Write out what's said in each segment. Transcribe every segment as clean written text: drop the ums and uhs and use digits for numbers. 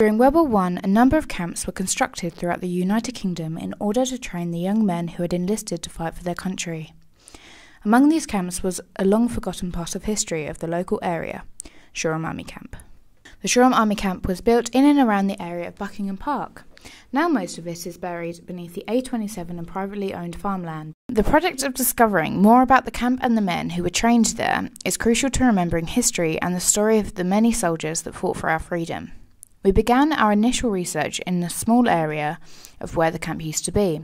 During World War I, a number of camps were constructed throughout the United Kingdom in order to train the young men who had enlisted to fight for their country. Among these camps was a long-forgotten part of history of the local area, Shoreham Army Camp. The Shoreham Army Camp was built in and around the area of Buckingham Park. Now most of it is buried beneath the A27 and privately owned farmland. The project of discovering more about the camp and the men who were trained there is crucial to remembering history and the story of the many soldiers that fought for our freedom. We began our initial research in a small area of where the camp used to be.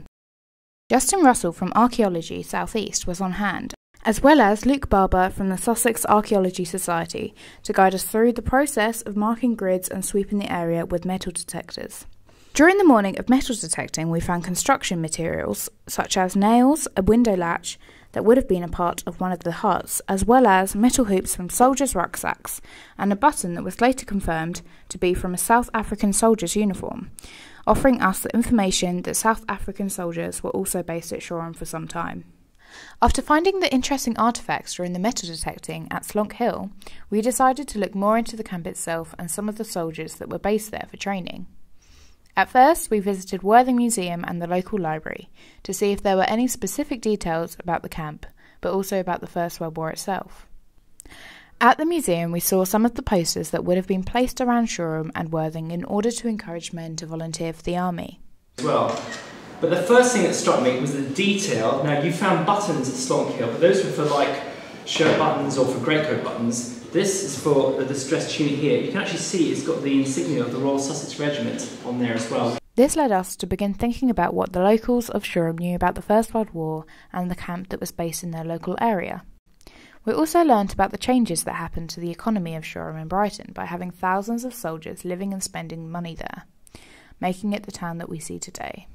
Justin Russell from Archaeology South East was on hand, as well as Luke Barber from the Sussex Archaeology Society to guide us through the process of marking grids and sweeping the area with metal detectors. During the morning of metal detecting, we found construction materials such as nails, a window latch that would have been a part of one of the huts, as well as metal hoops from soldiers' rucksacks and a button that was later confirmed to be from a South African soldier's uniform, offering us the information that South African soldiers were also based at Shoreham for some time. After finding the interesting artefacts during the metal detecting at Slonk Hill, we decided to look more into the camp itself and some of the soldiers that were based there for training. At first, we visited Worthing Museum and the local library to see if there were any specific details about the camp, but also about the First World War itself. At the museum, we saw some of the posters that would have been placed around Shoreham and Worthing in order to encourage men to volunteer for the army. Well, but the first thing that struck me was the detail. Now, you found buttons at Slonk Hill, but those were for like shirt buttons or for greatcoat buttons. This is for the distress tunic here. You can actually see it's got the insignia of the Royal Sussex Regiment on there as well. This led us to begin thinking about what the locals of Shoreham knew about the First World War and the camp that was based in their local area. We also learnt about the changes that happened to the economy of Shoreham and Brighton by having thousands of soldiers living and spending money there, making it the town that we see today.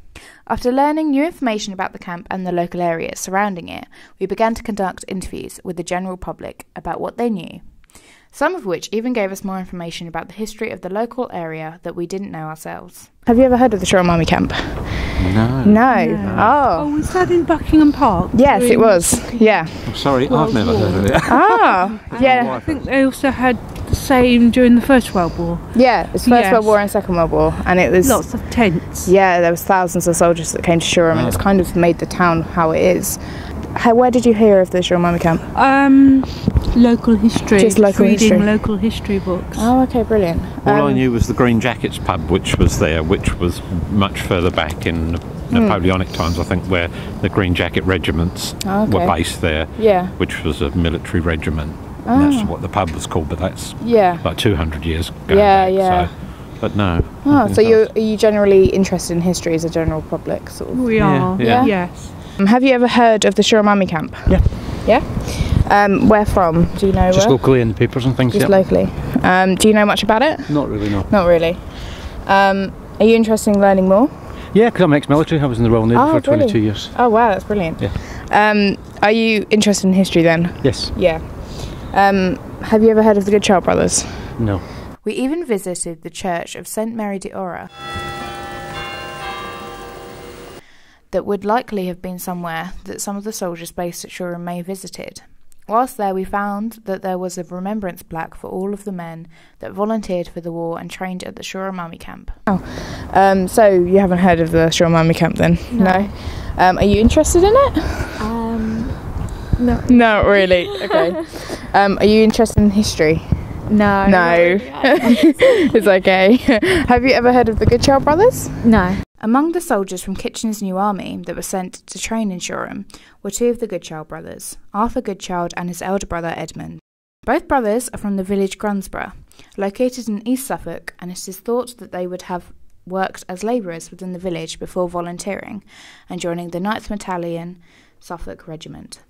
After learning new information about the camp and the local areas surrounding it, we began to conduct interviews with the general public about what they knew, some of which even gave us more information about the history of the local area that we didn't know ourselves. Have you ever heard of the Shoreham Army Camp? No. No. Oh, was that in Buckingham Park? yes, it was. Yeah. Oh, sorry, I've never heard of it. Ah, yeah. I think they also had the same during the First World War. Yeah, it's First World War and Second World War, and it was Lots of tents. Yeah, there was thousands of soldiers that came to Shoreham, and it's kind of made the town how it is. Where did you hear of the Shoreham Army Camp? Local history. Just local reading history. local history books. Oh, okay, brilliant. All I knew was the Green Jackets pub, which was there, which was much further back in Napoleonic times, I think, where the Green Jacket regiments were based there, which was a military regiment. And that's what the pub was called, but that's like 200 years going back. So, but no. Oh, so are you generally interested in history as a general public? Sort of? We are, yes. Have you ever heard of the Shoreham Army Camp? Yeah. Yeah? Where from? Do you know Just where? locally in the papers and things. Just locally. Do you know much about it? Not really, no. Not really. Are you interested in learning more? Yeah, because I'm ex-military. I was in the Royal Navy for 22 brilliant. years. Oh wow, that's brilliant. Yeah. Are you interested in history then? Yes. Yeah. Have you ever heard of the Goodchild brothers? No. We even visited the church of St Mary de Ora, that would likely have been somewhere that some of the soldiers based at Shoreham may have visited. Whilst there, we found that there was a remembrance plaque for all of the men that volunteered for the war and trained at the Shoreham Army Camp. Oh, so you haven't heard of the Shoreham Army Camp then? No. Are you interested in it? No. Not really. Okay. Are you interested in history? No. No. It's okay. Have you ever heard of the Goodchild brothers? No. Among the soldiers from Kitchener's New Army that were sent to train in Shoreham were two of the Goodchild brothers, Arthur Goodchild and his elder brother Edmund. Both brothers are from the village Grunsborough, located in East Suffolk, and it is thought that they would have worked as labourers within the village before volunteering and joining the 9th Battalion Suffolk Regiment.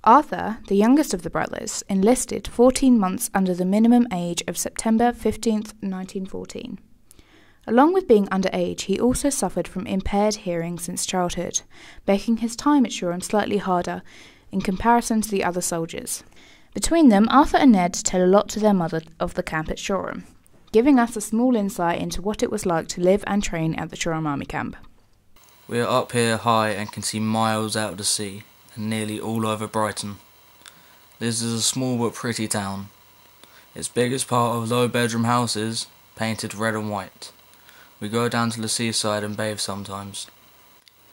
Arthur, the youngest of the brothers, enlisted 14 months under the minimum age of September 15th, 1914. Along with being underage, he also suffered from impaired hearing since childhood, making his time at Shoreham slightly harder in comparison to the other soldiers. Between them, Arthur and Ned tell a lot to their mother of the camp at Shoreham, giving us a small insight into what it was like to live and train at the Shoreham Army Camp. We are up here high and can see miles out to sea, and nearly all over Brighton. This is a small but pretty town. Its biggest part of low bedroom houses, painted red and white. We go down to the seaside and bathe sometimes.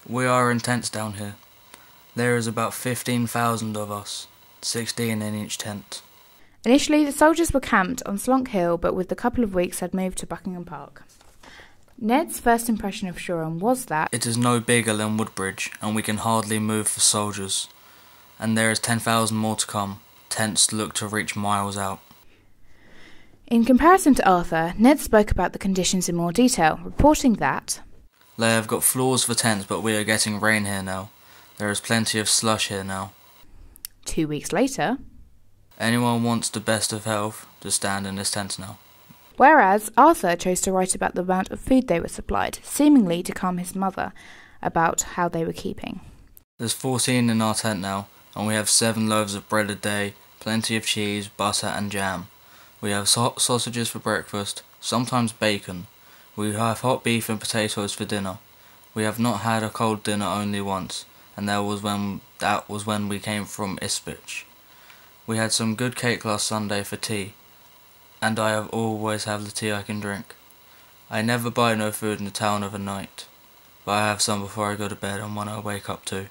We are in tents down here. There is about 15,000 of us, 16 in each tent. Initially, the soldiers were camped on Slonk Hill, but with a couple of weeks had moved to Buckingham Park. Ned's first impression of Shoreham was that it is no bigger than Woodbridge, and we can hardly move for soldiers. And there is 10,000 more to come. Tents look to reach miles out. In comparison to Arthur, Ned spoke about the conditions in more detail, reporting that they have got floors for tents, but we are getting rain here now. There is plenty of slush here now. 2 weeks later, anyone wants the best of health to stand in this tent now. Whereas Arthur chose to write about the amount of food they were supplied, seemingly to calm his mother about how they were keeping. There's 14 in our tent now, and we have 7 loaves of bread a day, plenty of cheese, butter and jam. We have sausages for breakfast, sometimes bacon. We have hot beef and potatoes for dinner. We have not had a cold dinner only once, and that was when we came from Ipswich. We had some good cake last Sunday for tea, and I always have the tea I can drink. I never buy no food in the town of a night, but I have some before I go to bed and when I wake up too.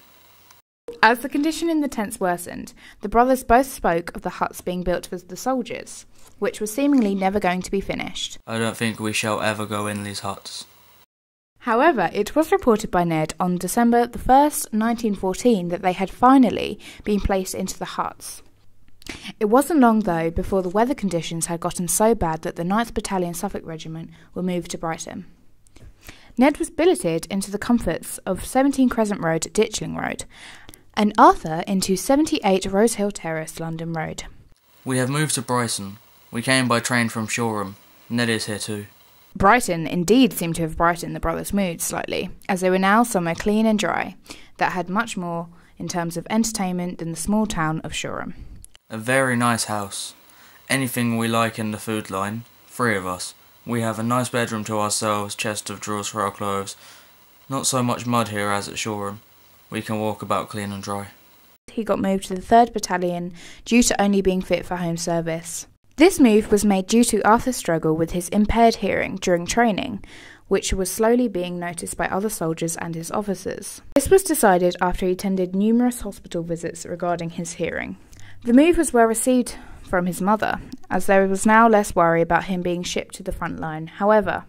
As the condition in the tents worsened, the brothers both spoke of the huts being built for the soldiers, which was seemingly never going to be finished. I don't think we shall ever go in these huts. However, it was reported by Ned on December the 1st, 1914, that they had finally been placed into the huts. It wasn't long, though, before the weather conditions had gotten so bad that the 9th Battalion Suffolk Regiment were moved to Brighton. Ned was billeted into the comforts of 17 Crescent Road, Ditchling Road, and Arthur into 78 Rose Hill Terrace, London Road. We have moved to Brighton. We came by train from Shoreham. Ned is here too. Brighton indeed seemed to have brightened the brothers' moods slightly, as they were now somewhere clean and dry, that had much more in terms of entertainment than the small town of Shoreham. A very nice house. Anything we like in the food line. 3 of us. We have a nice bedroom to ourselves, chest of drawers for our clothes. Not so much mud here as at Shoreham. We can walk about clean and dry. He got moved to the 3rd Battalion due to only being fit for home service. This move was made due to Arthur's struggle with his impaired hearing during training, which was slowly being noticed by other soldiers and his officers. This was decided after he attended numerous hospital visits regarding his hearing. The move was well received from his mother, as there was now less worry about him being shipped to the front line. However,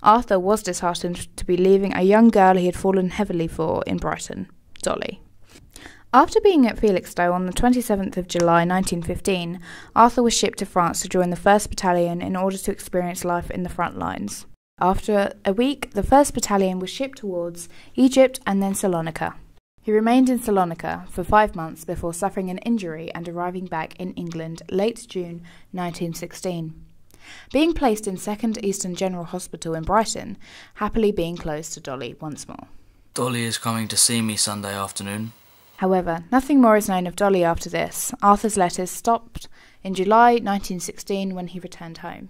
Arthur was disheartened to be leaving a young girl he had fallen heavily for in Brighton, Dolly. After being at Felixstowe on the 27th of July 1915, Arthur was shipped to France to join the 1st Battalion in order to experience life in the front lines. After a week, the 1st Battalion was shipped towards Egypt and then Salonika. He remained in Salonika for 5 months before suffering an injury and arriving back in England late June 1916. Being placed in 2nd Eastern General Hospital in Brighton, happily being close to Dolly once more. Dolly is coming to see me Sunday afternoon. However, nothing more is known of Dolly after this. Arthur's letters stopped in July 1916 when he returned home.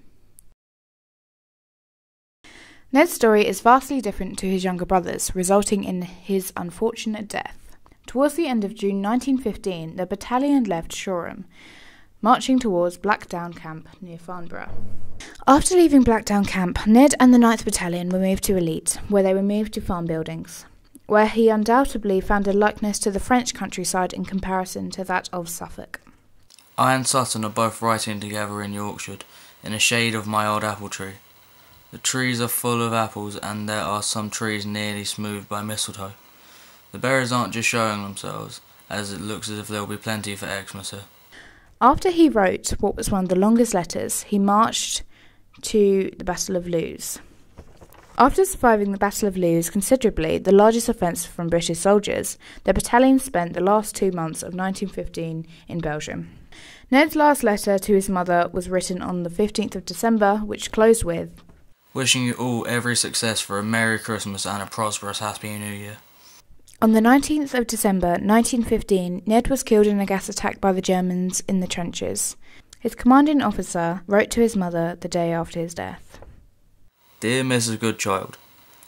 Ned's story is vastly different to his younger brother's, resulting in his unfortunate death. Towards the end of June 1915, the battalion left Shoreham, marching towards Blackdown Camp near Farnborough. After leaving Blackdown Camp, Ned and the 9th Battalion were moved to Elite, where they were moved to farm buildings, where he undoubtedly found a likeness to the French countryside in comparison to that of Suffolk. I and Sutton are both writing together in Yorkshire, in a shade of my old apple tree. The trees are full of apples, and there are some trees nearly smoothed by mistletoe. The berries aren't just showing themselves, as it looks as if there will be plenty for Xmas here. After he wrote what was one of the longest letters, he marched to the Battle of Lewes. After surviving the Battle of Lewes considerably, the largest offence from British soldiers, the battalion spent the last 2 months of 1915 in Belgium. Ned's last letter to his mother was written on the 15th of December, which closed with, "Wishing you all every success for a Merry Christmas and a prosperous Happy New Year." On the 19th of December 1915, Ned was killed in a gas attack by the Germans in the trenches. His commanding officer wrote to his mother the day after his death. Dear Mrs. Goodchild,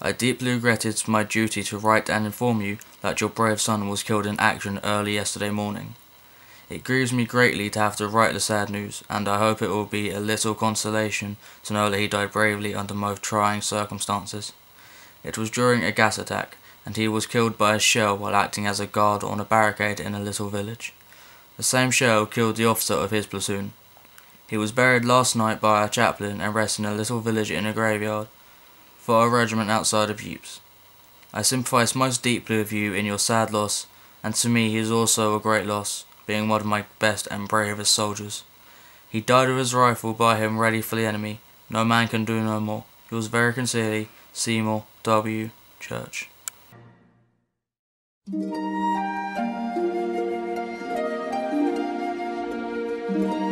I deeply regret it's my duty to write and inform you that your brave son was killed in action early yesterday morning. It grieves me greatly to have to write the sad news, and I hope it will be a little consolation to know that he died bravely under most trying circumstances. It was during a gas attack, and he was killed by a shell while acting as a guard on a barricade in a little village. The same shell killed the officer of his platoon. He was buried last night by a chaplain and rests in a little village in a graveyard for a regiment outside of Ypres. I sympathise most deeply with you in your sad loss, and to me he is also a great loss, being one of my best and bravest soldiers. He died with his rifle by him ready for the enemy. No man can do no more. Yours very sincerely, Seymour W. Church. Thank you.